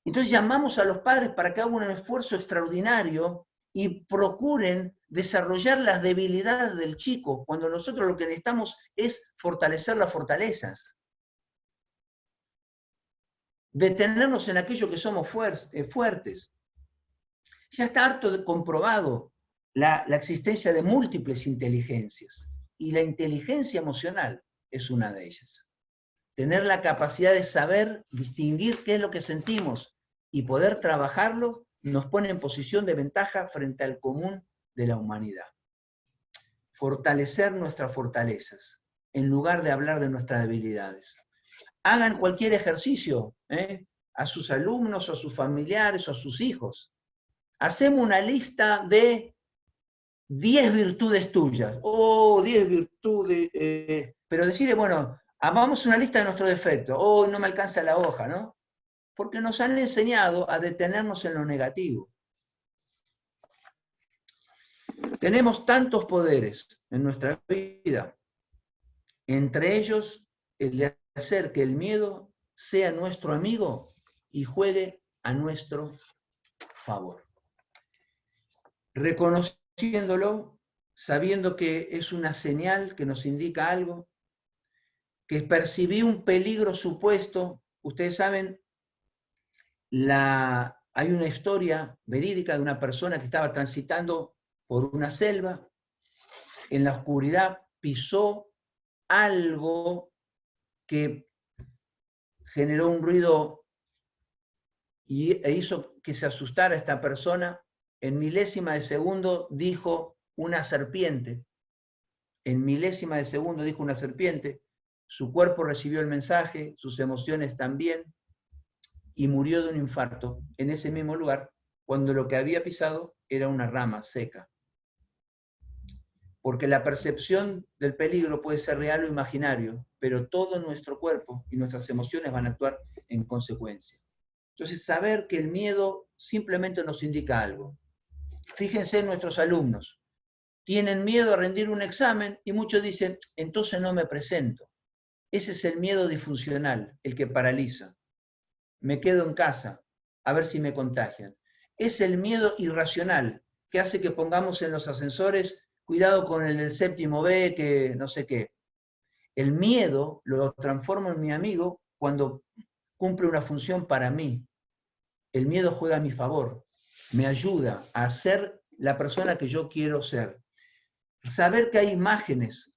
Entonces llamamos a los padres para que hagan un esfuerzo extraordinario y procuren desarrollar las debilidades del chico, cuando nosotros lo que necesitamos es fortalecer las fortalezas. Detenernos en aquello que somos fuertes. Ya está harto de comprobado la existencia de múltiples inteligencias, y la inteligencia emocional es una de ellas. Tener la capacidad de saber distinguir qué es lo que sentimos y poder trabajarlo nos pone en posición de ventaja frente al común de la humanidad. Fortalecer nuestras fortalezas, en lugar de hablar de nuestras debilidades. Hagan cualquier ejercicio, a sus alumnos, o a sus familiares, o a sus hijos. Hacemos una lista de 10 virtudes tuyas. 10 virtudes. Pero decirle, bueno, hagamos una lista de nuestros defectos. No me alcanza la hoja, ¿no? Porque nos han enseñado a detenernos en lo negativo. Tenemos tantos poderes en nuestra vida, entre ellos el de hacer que el miedo sea nuestro amigo y juegue a nuestro favor. Reconociéndolo, sabiendo que es una señal que nos indica algo, que percibí un peligro supuesto. Ustedes saben, hay una historia verídica de una persona que estaba transitando por una selva, en la oscuridad pisó algo que generó un ruido e hizo que se asustara esta persona. En milésima de segundo dijo una serpiente. En milésima de segundo dijo una serpiente. Su cuerpo recibió el mensaje, sus emociones también, y murió de un infarto en ese mismo lugar, cuando lo que había pisado era una rama seca. Porque la percepción del peligro puede ser real o imaginario, pero todo nuestro cuerpo y nuestras emociones van a actuar en consecuencia. Entonces, saber que el miedo simplemente nos indica algo. Fíjense en nuestros alumnos. Tienen miedo a rendir un examen y muchos dicen, entonces no me presento. Ese es el miedo disfuncional, el que paraliza. Me quedo en casa, a ver si me contagian. Es el miedo irracional, que hace que pongamos en los ascensores, cuidado con el del séptimo B, que no sé qué. El miedo lo transformo en mi amigo cuando cumple una función para mí. El miedo juega a mi favor, me ayuda a ser la persona que yo quiero ser. Saber que hay imágenes,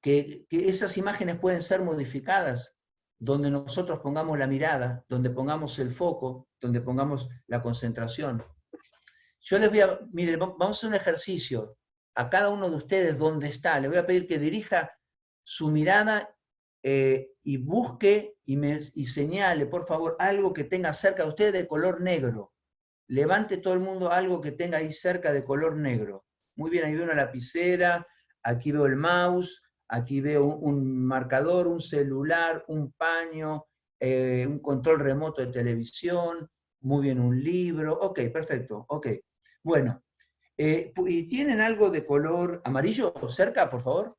que esas imágenes pueden ser modificadas, donde nosotros pongamos la mirada, donde pongamos el foco, donde pongamos la concentración. Yo les voy a, miren, vamos a hacer un ejercicio a cada uno de ustedes donde está. Le voy a pedir que dirija su mirada y busque y señale, por favor, algo que tenga cerca de ustedes de color negro. Levante todo el mundo algo que tenga ahí cerca de color negro. Muy bien, ahí veo una lapicera, aquí veo el mouse, aquí veo un marcador, un celular, un paño, un control remoto de televisión, muy bien, un libro. Ok, perfecto, ok. Bueno, ¿y tienen algo de color amarillo cerca, por favor?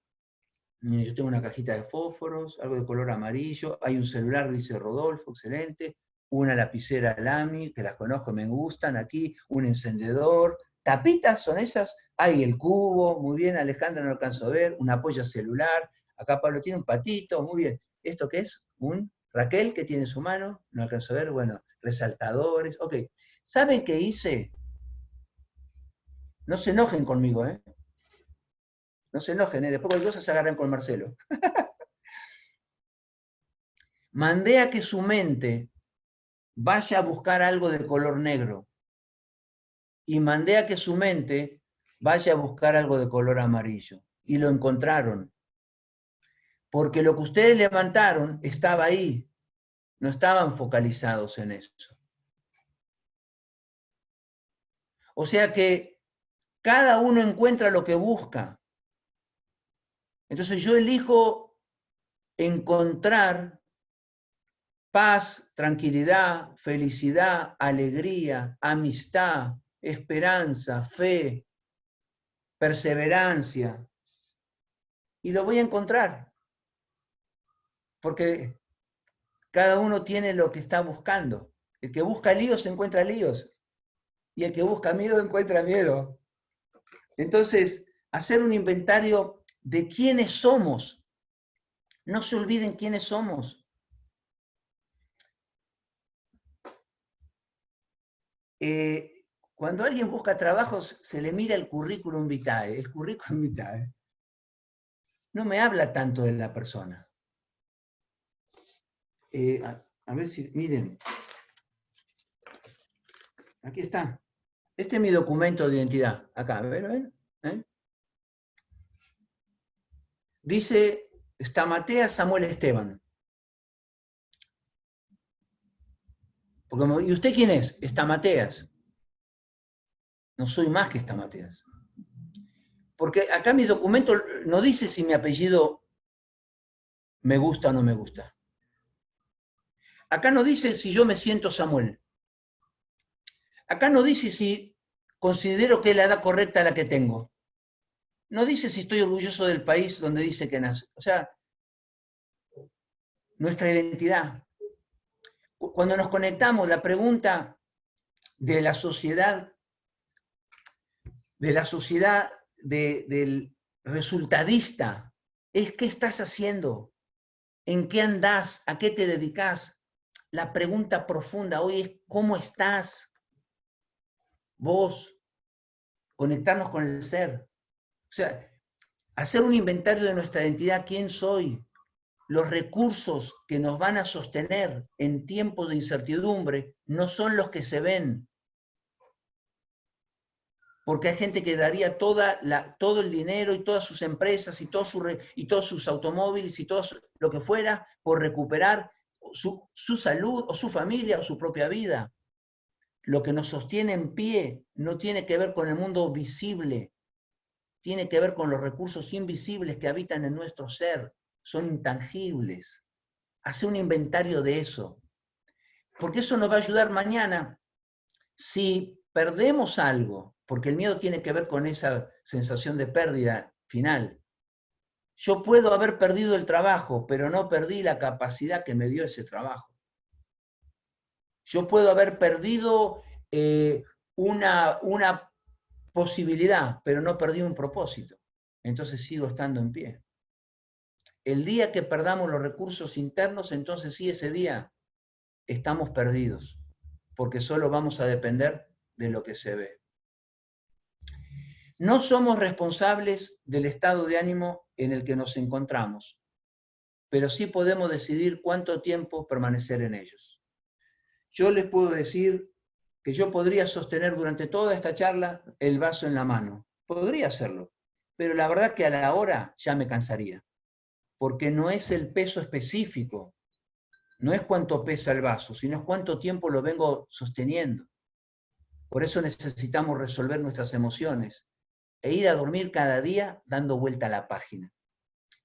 Yo tengo una cajita de fósforos, algo de color amarillo, hay un celular, dice Rodolfo, excelente, una lapicera Lamy, que las conozco, me gustan, aquí un encendedor, tapitas son esas, hay el cubo, muy bien, Alejandra no alcanzo a ver, una polla celular, acá Pablo tiene un patito, muy bien, ¿esto qué es? Un Raquel, ¿qué tiene en su mano? No alcanzo a ver, bueno, resaltadores, ok. ¿Saben qué hice? No se enojen conmigo, ¿eh? No se enojen, ¿eh? Después cualquier cosa se agarran con Marcelo. Mandé a que su mente vaya a buscar algo de color negro. Y mandé a que su mente vaya a buscar algo de color amarillo. Y lo encontraron. Porque lo que ustedes levantaron estaba ahí. No estaban focalizados en eso. O sea que cada uno encuentra lo que busca. Entonces yo elijo encontrar paz, tranquilidad, felicidad, alegría, amistad, esperanza, fe, perseverancia. Y lo voy a encontrar. Porque cada uno tiene lo que está buscando. El que busca líos encuentra líos. Y el que busca miedo encuentra miedo. Entonces, hacer un inventario de quiénes somos. No se olviden quiénes somos. Cuando alguien busca trabajos, se le mira el currículum vitae. El currículum vitae no me habla tanto de la persona. A ver si, miren. Aquí está. Este es mi documento de identidad. Acá, a ver. Dice Stamateas Samuel Esteban. Porque, ¿y usted quién es? Stamateas. No soy más que Stamateas. Porque acá mi documento no dice si mi apellido me gusta o no me gusta. Acá no dice si yo me siento Samuel. Acá no dice si considero que es la edad correcta la que tengo. No dice si estoy orgulloso del país donde dice que nace. O sea, nuestra identidad. Cuando nos conectamos, la pregunta de la sociedad, del resultadista, es ¿qué estás haciendo? ¿En qué andás? ¿A qué te dedicas? La pregunta profunda hoy es ¿cómo estás? Vos, conectarnos con el ser. O sea, hacer un inventario de nuestra identidad, quién soy, los recursos que nos van a sostener en tiempos de incertidumbre no son los que se ven. Porque hay gente que daría todo el dinero y todas sus empresas y todos sus automóviles y todo lo que fuera por recuperar su salud o su familia o su propia vida. Lo que nos sostiene en pie no tiene que ver con el mundo visible, tiene que ver con los recursos invisibles que habitan en nuestro ser, son intangibles. Hace un inventario de eso, porque eso nos va a ayudar mañana. Si perdemos algo, porque el miedo tiene que ver con esa sensación de pérdida final, yo puedo haber perdido el trabajo, pero no perdí la capacidad que me dio ese trabajo. Yo puedo haber perdido una posibilidad, pero no perdí un propósito. Entonces sigo estando en pie. El día que perdamos los recursos internos, entonces sí, ese día estamos perdidos, porque solo vamos a depender de lo que se ve. No somos responsables del estado de ánimo en el que nos encontramos, pero sí podemos decidir cuánto tiempo permanecer en ellos. Yo les puedo decir que yo podría sostener durante toda esta charla el vaso en la mano. Podría hacerlo, pero la verdad que a la hora ya me cansaría, porque no es el peso específico, no es cuánto pesa el vaso, sino es cuánto tiempo lo vengo sosteniendo. Por eso necesitamos resolver nuestras emociones e ir a dormir cada día dando vuelta a la página.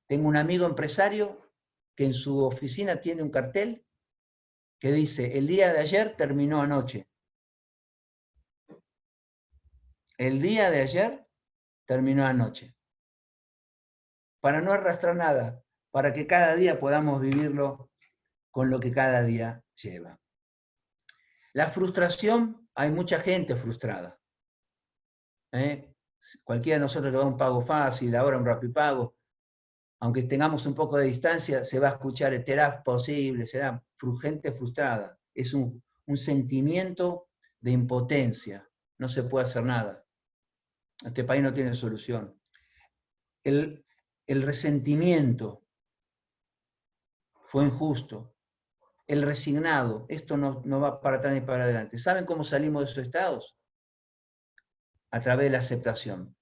Tengo un amigo empresario que en su oficina tiene un cartel que dice, el día de ayer terminó anoche. El día de ayer terminó anoche. Para no arrastrar nada, para que cada día podamos vivirlo con lo que cada día lleva. La frustración, hay mucha gente frustrada. Cualquiera de nosotros que va a un pago fácil, ahora un Rapipago, aunque tengamos un poco de distancia, se va a escuchar, será posible, será gente frustrada. Es un sentimiento de impotencia, no se puede hacer nada. Este país no tiene solución. El resentimiento fue injusto. El resignado, esto no va para atrás ni para adelante. ¿Saben cómo salimos de esos estados? A través de la aceptación.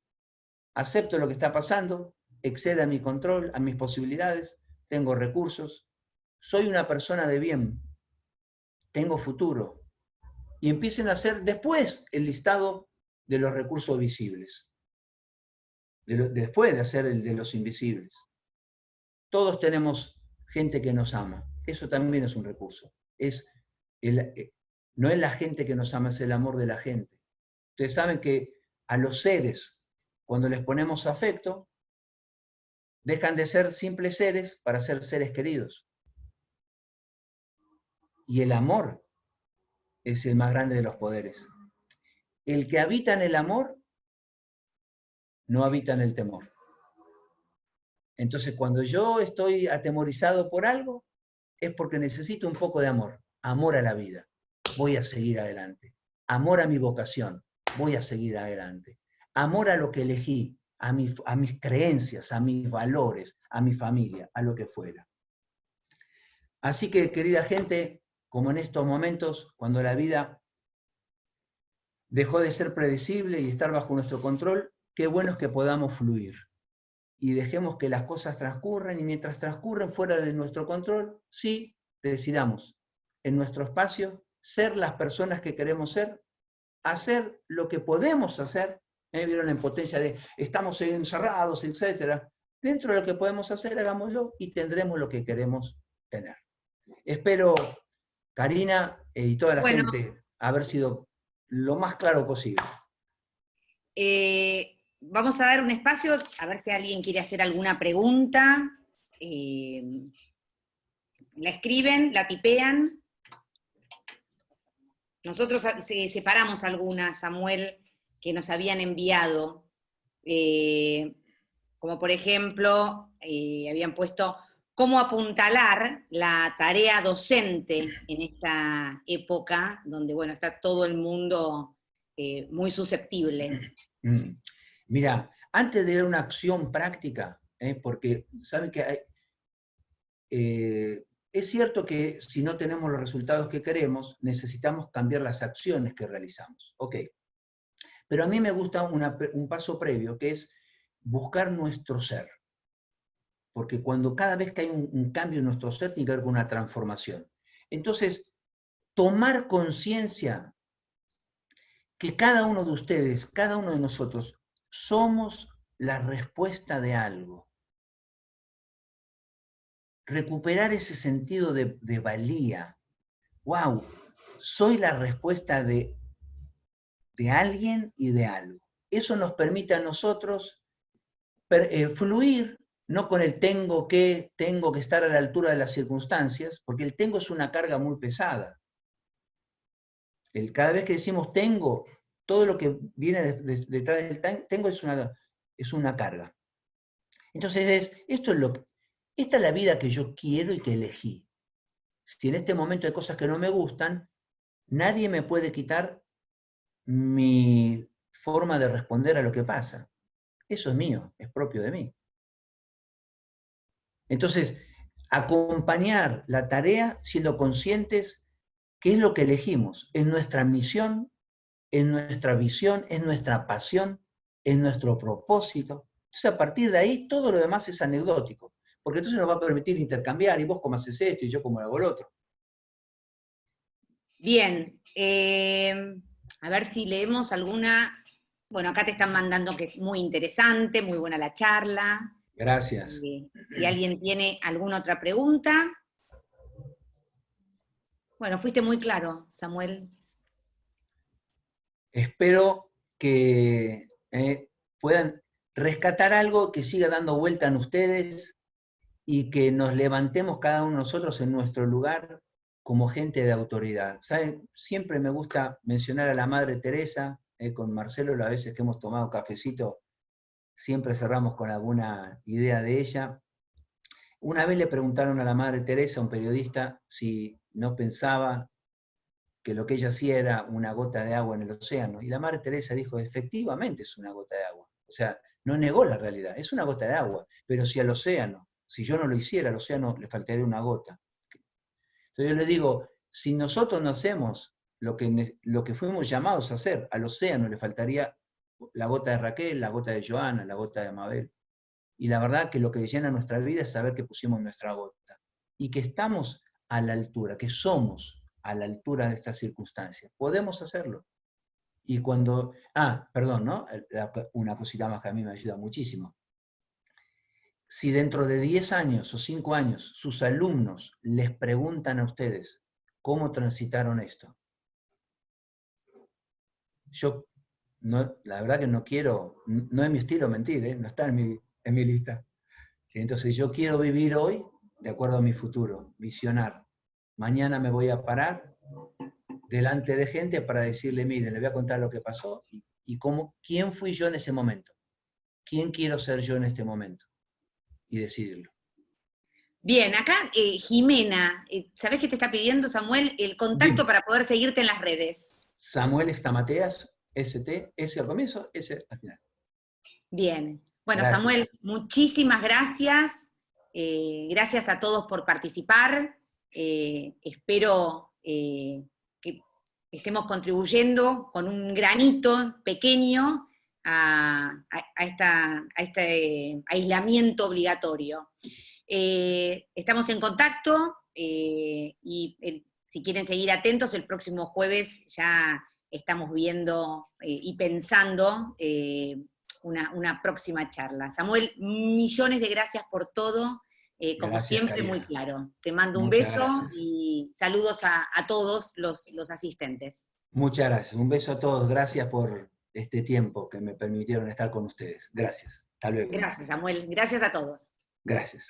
Acepto lo que está pasando, excede a mi control, a mis posibilidades, tengo recursos, soy una persona de bien, tengo futuro. Y empiecen a hacer después el listado de los recursos visibles, después de hacer el de los invisibles. Todos tenemos gente que nos ama, eso también es un recurso. No es la gente que nos ama, es el amor de la gente. Ustedes saben que a los seres, cuando les ponemos afecto, dejan de ser simples seres para ser seres queridos. Y el amor es el más grande de los poderes. El que habita en el amor no habita en el temor. Entonces, cuando yo estoy atemorizado por algo, es porque necesito un poco de amor. Amor a la vida. Voy a seguir adelante. Amor a mi vocación. Voy a seguir adelante. Amor a lo que elegí, a mis creencias, a mis valores, a mi familia, a lo que fuera. Así que, querida gente, como en estos momentos, cuando la vida dejó de ser predecible y estar bajo nuestro control, qué bueno es que podamos fluir. Y dejemos que las cosas transcurran, y mientras transcurren fuera de nuestro control, sí, decidamos en nuestro espacio ser las personas que queremos ser, hacer lo que podemos hacer. ¿Vieron la impotencia de estamos encerrados, etcétera? Dentro de lo que podemos hacer, hagámoslo y tendremos lo que queremos tener. Espero, Karina, y toda la gente, haber sido lo más claro posible. Vamos a dar un espacio, a ver si alguien quiere hacer alguna pregunta. La escriben, la tipean. Nosotros separamos algunas, Samuel, que nos habían enviado. Como por ejemplo, habían puesto cómo apuntalar la tarea docente en esta época, donde, bueno, está todo el mundo muy susceptible. Mira, antes de una acción práctica, porque saben que es cierto que si no tenemos los resultados que queremos, necesitamos cambiar las acciones que realizamos. Ok. Pero a mí me gusta un paso previo, que es buscar nuestro ser. Porque cada vez que hay un cambio en nuestro ser, tiene que ver con una transformación. Entonces, tomar conciencia que cada uno de ustedes, cada uno de nosotros, somos la respuesta de algo. Recuperar ese sentido de valía. ¡Wow! Soy la respuesta de alguien y de algo. Eso nos permite a nosotros fluir, no con el tengo que estar a la altura de las circunstancias, porque el tengo es una carga muy pesada. Cada vez que decimos tengo, todo lo que viene detrás del tengo es una carga. Entonces, esta es la vida que yo quiero y que elegí. Si en este momento hay cosas que no me gustan, nadie me puede quitar mi forma de responder a lo que pasa. Eso es mío, es propio de mí. Entonces, acompañar la tarea siendo conscientes qué es lo que elegimos. Es nuestra misión, es nuestra visión, es nuestra pasión, es nuestro propósito. Entonces, a partir de ahí, todo lo demás es anecdótico. Porque entonces nos va a permitir intercambiar, y vos cómo haces esto, y yo cómo hago lo otro. Bien, a ver si leemos alguna. Bueno, acá te están mandando que es muy interesante, muy buena la charla. Gracias. Si alguien tiene alguna otra pregunta. Bueno, fuiste muy claro, Samuel. Espero que puedan rescatar algo que siga dando vuelta en ustedes y que nos levantemos cada uno de nosotros en nuestro lugar como gente de autoridad. ¿Saben? Siempre me gusta mencionar a la Madre Teresa, con Marcelo, las veces que hemos tomado cafecito, siempre cerramos con alguna idea de ella. Una vez le preguntaron a la Madre Teresa, a un periodista, si no pensaba que lo que ella hacía era una gota de agua en el océano. Y la Madre Teresa dijo, efectivamente es una gota de agua. O sea, no negó la realidad, es una gota de agua. Pero si al océano, si yo no lo hiciera, al océano le faltaría una gota. Entonces yo le digo, si nosotros no hacemos lo que fuimos llamados a hacer, al océano le faltaría la gota de Raquel, la gota de Joana, la gota de Mabel. Y la verdad que lo que llena nuestra vida es saber que pusimos nuestra gota y que estamos a la altura, que somos a la altura de estas circunstancias. Podemos hacerlo. Y cuando, perdón, ¿no? Una cosita más que a mí me ayuda muchísimo. Si dentro de 10 años o 5 años sus alumnos les preguntan a ustedes cómo transitaron esto, yo la verdad que no quiero, no es mi estilo mentir, no está en mi lista. Entonces yo quiero vivir hoy de acuerdo a mi futuro, visionar. Mañana me voy a parar delante de gente para decirle, miren, le voy a contar lo que pasó y quién fui yo en ese momento, quién quiero ser yo en este momento y decidirlo. Bien, acá Jimena, ¿sabés qué te está pidiendo, Samuel? El contacto Dime. para poder seguirte en las redes. Samuel Estamateas, ST, S al comienzo, S al final. Bien. Bueno, Gracias. Samuel, muchísimas gracias. Gracias a todos por participar. Espero que estemos contribuyendo con un granito pequeño a este aislamiento obligatorio. Estamos en contacto y si quieren seguir atentos, el próximo jueves ya estamos viendo y pensando una próxima charla. Samuel, millones de gracias por todo, como Gracias, siempre, Karina. muy claro. Te mando un Muchas beso gracias. y saludos a todos los asistentes. Muchas gracias. Un beso a todos. Gracias por este tiempo que me permitieron estar con ustedes. Gracias. Hasta luego. Gracias, Samuel. Gracias a todos. Gracias.